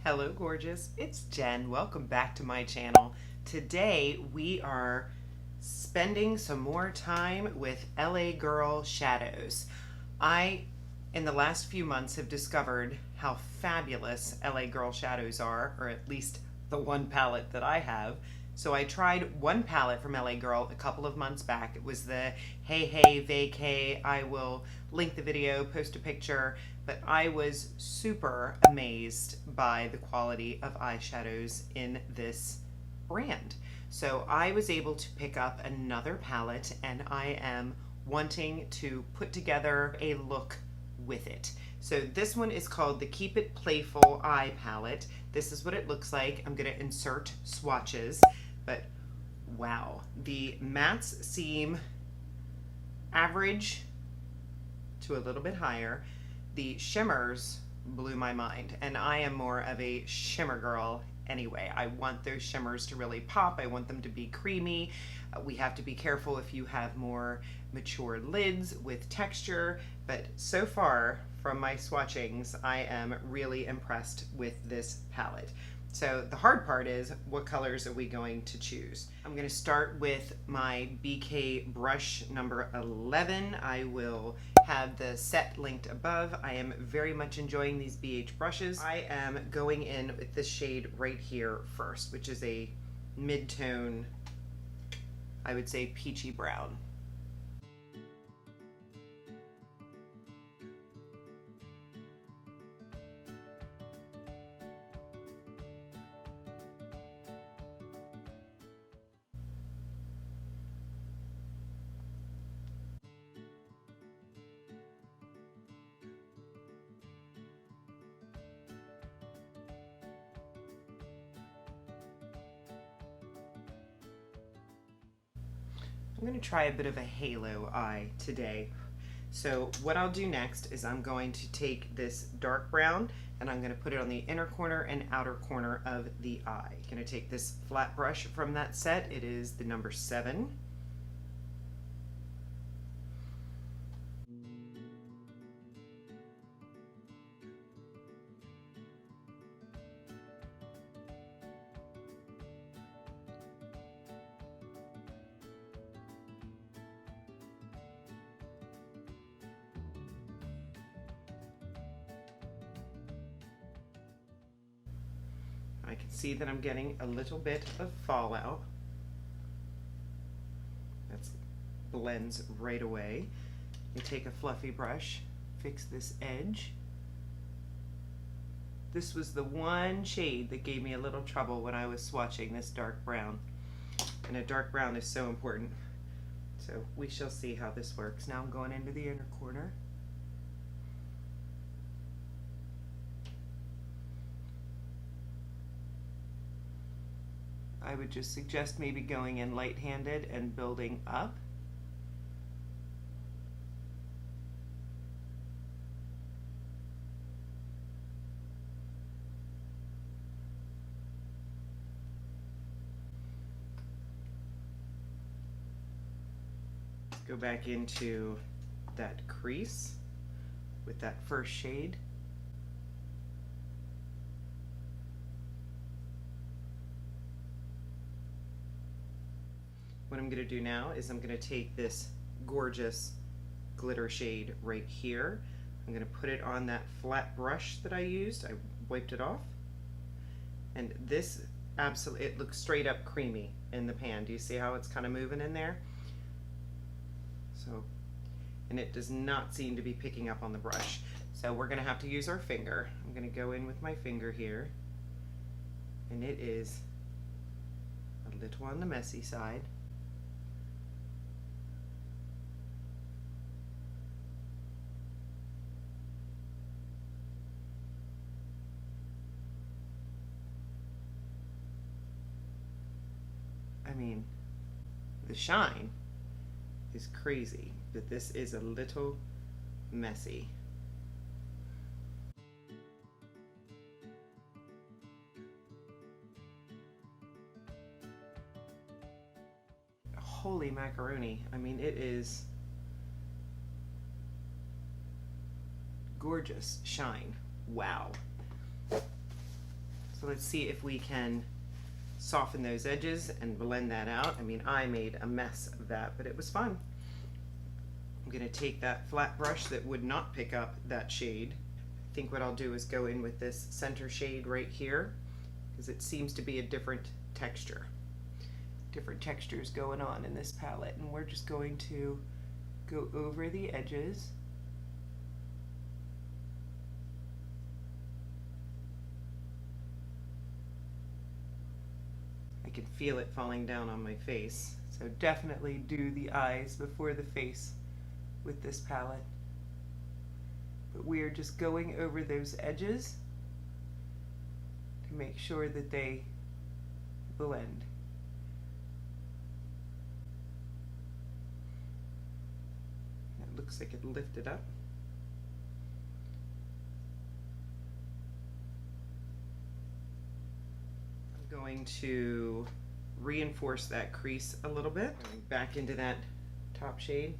Hello gorgeous, it's Jen. Welcome back to my channel. Today we are spending some more time with LA Girl shadows. In the last few months, have discovered how fabulous LA Girl shadows are, or at least the one palette that I have. So I tried one palette from LA Girl a couple of months back. It was the Hey Hey Vacay. I will link the video, post a picture, but I was super amazed by the quality of eyeshadows in this brand. So I was able to pick up another palette and I am wanting to put together a look with it. So this one is called the Keep It Playful Eye Palette. This is what it looks like. I'm going to insert swatches, but wow, the mattes seem average to a little bit higher. The shimmers blew my mind, and I am more of a shimmer girl anyway. I want those shimmers to really pop. I want them to be creamy. We have to be careful if you have more mature lids with texture, but so far from my swatchings, I am really impressed with this palette. So the hard part is, what colors are we going to choose? I'm going to start with my BK brush number 11. I will have the set linked above. I am very much enjoying these BH brushes. I am going in with this shade right here first, which is a mid-tone, I would say peachy brown. I'm going to try a bit of a halo eye today. So what I'll do next is I'm going to take this dark brown and I'm going to put it on the inner corner and outer corner of the eye. I'm going to take this flat brush from that set. It is the number 7. I can see that I'm getting a little bit of fallout. That blends right away. You take a fluffy brush, fix this edge. This was the one shade that gave me a little trouble when I was swatching this dark brown. And a dark brown is so important. So we shall see how this works. Now I'm going into the inner corner. I would just suggest maybe going in light-handed and building up. Go back into that crease with that first shade. What I'm going to do now is I'm going to take this gorgeous glitter shade right here. I'm going to put it on that flat brush that I used. I wiped it off. And this absolutely, it looks straight up creamy in the pan. Do you see how it's kind of moving in there? So, and it does not seem to be picking up on the brush. So we're going to have to use our finger. I'm going to go in with my finger here. And it is a little on the messy side. I mean, the shine is crazy, but this is a little messy. Holy macaroni. I mean, it is gorgeous shine. Wow. So let's see if we can soften those edges and blend that out. I mean, I made a mess of that, but it was fun. I'm gonna take that flat brush that would not pick up that shade. I think what I'll do is go in with this center shade right here, because it seems to be a different texture. Different textures going on in this palette, and we're just going to go over the edges. I can feel it falling down on my face, so definitely do the eyes before the face with this palette. But we're just going over those edges to make sure that they blend. It looks like it lifted up. I'm going to reinforce that crease a little bit. Going back into that top shade.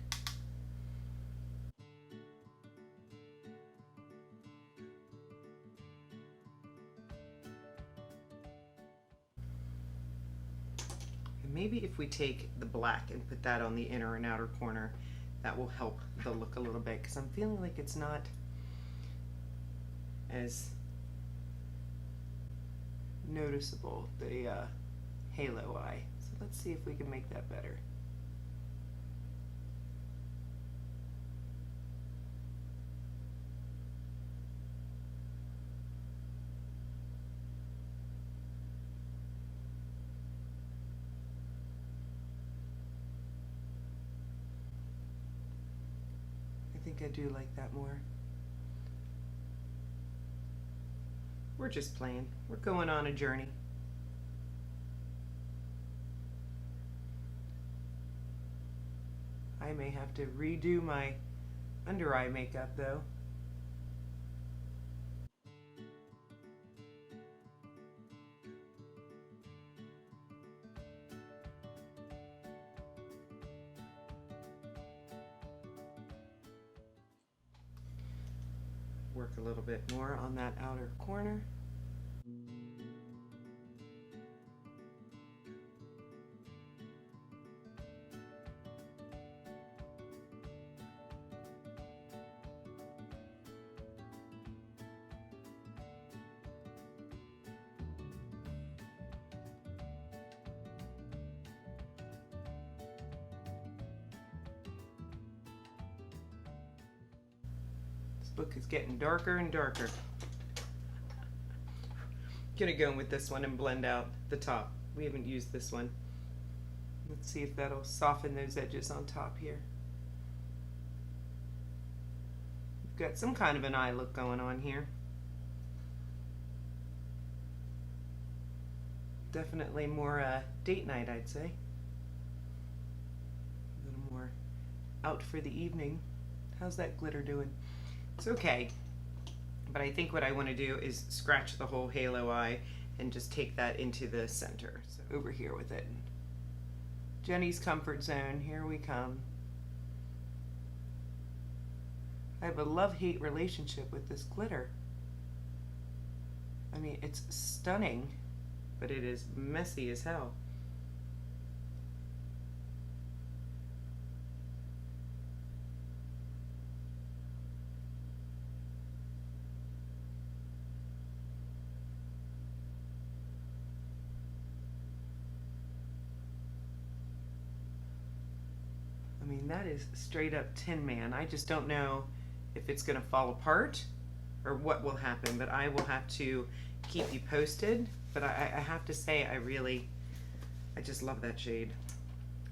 Maybe if we take the black and put that on the inner and outer corner, that will help the look a little bit, because I'm feeling like it's not as noticeable, the halo eye. So let's see if we can make that better. I think I do like that more. We're just playing. We're going on a journey. I may have to redo my under eye makeup though. Work a little bit more on that outer corner. Book is getting darker and darker. Gonna go in with this one and blend out the top. We haven't used this one. Let's see if that'll soften those edges on top here. We've got some kind of an eye look going on here. Definitely more date night, I'd say. A little more out for the evening. How's that glitter doing? It's okay, but I think what I want to do is scratch the whole halo eye and just take that into the center. So over here with it. Jenny's comfort zone, here we come. I have a love-hate relationship with this glitter. I mean, it's stunning, but it is messy as hell. I mean, that is straight up Tin Man. I just don't know if it's gonna fall apart or what will happen, but I will have to keep you posted. But I have to say, I just love that shade,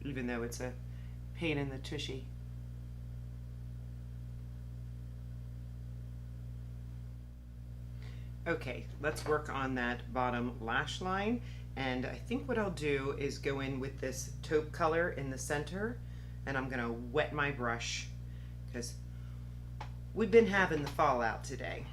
even though it's a pain in the tushy. Okay, let's work on that bottom lash line. And I think what I'll do is go in with this taupe color in the center, and I'm gonna wet my brush because we've been having the fallout today.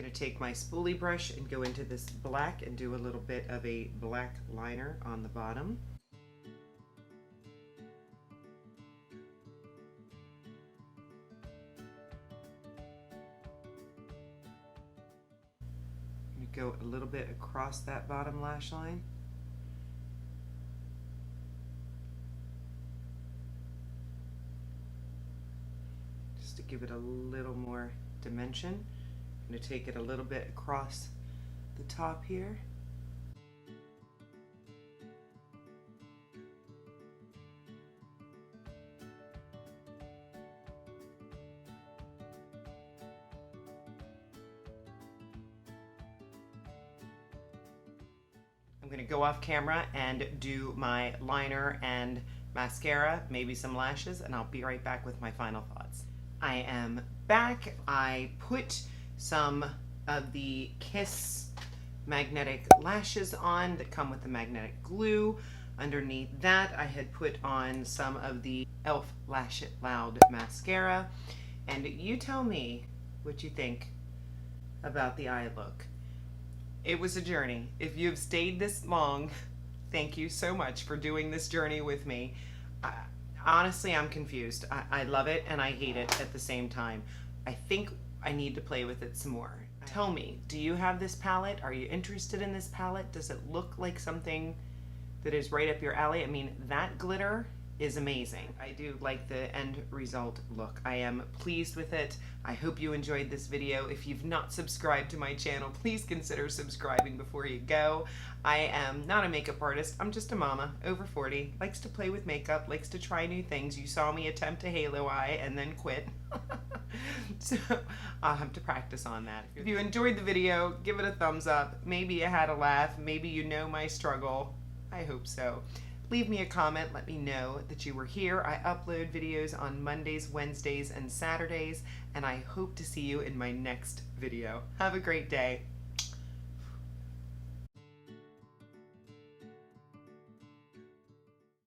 I'm going to take my spoolie brush and go into this black and do a little bit of a black liner on the bottom. Go a little bit across that bottom lash line. Just to give it a little more dimension. I'm going to take it a little bit across the top here. I'm going to go off camera and do my liner and mascara, maybe some lashes, and I'll be right back with my final thoughts. I am back. I put some of the Kiss magnetic lashes on that come with the magnetic glue. Underneath that, I had put on some of the e.l.f. Lash It Loud mascara. And you tell me what you think about the eye look. It was a journey. If you've stayed this long, thank you so much for doing this journey with me. Honestly, I'm confused. I love it and I hate it at the same time. I think I need to play with it some more. Tell me, do you have this palette? Are you interested in this palette? Does it look like something that is right up your alley? I mean, that glitter is amazing. I do like the end result look. I am pleased with it. I hope you enjoyed this video. If you've not subscribed to my channel, please consider subscribing before you go. I am not a makeup artist. I'm just a mama, over 40, likes to play with makeup, likes to try new things. You saw me attempt a halo eye and then quit. So I'll have to practice on that. If you enjoyed the video, give it a thumbs up. Maybe you had a laugh. Maybe you know my struggle. I hope so. Leave me a comment, let me know that you were here. I upload videos on Mondays, Wednesdays, and Saturdays, and I hope to see you in my next video. Have a great day.